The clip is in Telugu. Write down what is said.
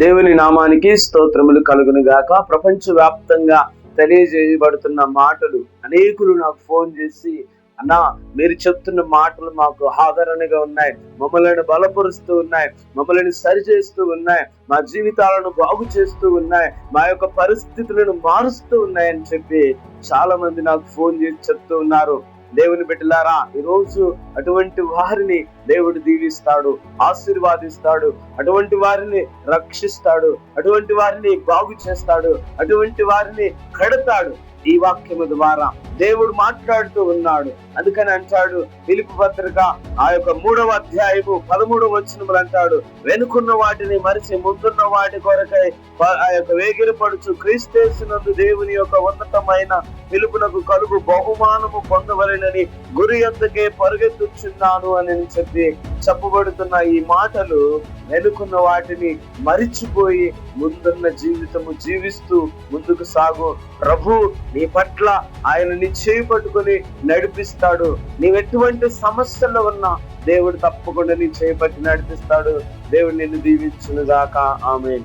దేవుని నామానికి స్తోత్రములు కలుగును గాక. ప్రపంచవ్యాప్తంగా తెలియజేయబడుతున్న మాటలు అనేకులు నాకు ఫోన్ చేసి, అన్నా మీరు చెప్తున్న మాటలు మాకు ఆదరణగా ఉన్నాయి, మమ్మల్ని బలపరుస్తూ ఉన్నాయి, మమ్మల్ని సరిచేస్తూ ఉన్నాయి, మా జీవితాలను బాగు చేస్తూ ఉన్నాయి, మా యొక్క పరిస్థితులను మారుస్తూ ఉన్నాయని చెప్పి చాలా మంది నాకు ఫోన్ చేసి చెప్తూ ఉన్నారు. దేవుని బిడ్డలారా, ఈరోజు అటువంటి వారిని దేవుడు దీవిస్తాడు, ఆశీర్వాదిస్తాడు, అటువంటి వారిని రక్షిస్తాడు, అటువంటి వారిని బాగు చేస్తాడు, అటువంటి వారిని కడతాడు. ఈ వాక్యము ద్వారా దేవుడు మాట్లాడుతూ ఉన్నాడు. అందుకని అంటాడు ఫిలిప్పీ పత్రిక 3వ అధ్యాయము 13వ వచనములు అంటాడు, వెనుకున్న వాటిని మరిచి ముందున్న వాటి కొరకై వేగిరపడుచు క్రీస్తేసునందు దేవుని యొక్క ఉన్నతమైన పిలుపునకు కలుగు బహుమానము పొందవలెనని గురి యొద్దకే పరుగెత్తుచున్నాను అని చెప్పబడుతున్న ఈ మాటలు వెనుకున్న వాటిని మరిచిపోయి ముందున్న జీవితము జీవిస్తూ ముందుకు సాగు. ప్రభు నీ పట్ల ఆయన నీ చేయి పట్టుకొని నడిపిస్తాడు. నీవెటువంటి సమస్యల్లో ఉన్నా దేవుడు తప్పకుండా నీ చేయి పట్టి నడిపిస్తాడు. దేవుడు నిన్ను దీవించును గాక. ఆమేన్.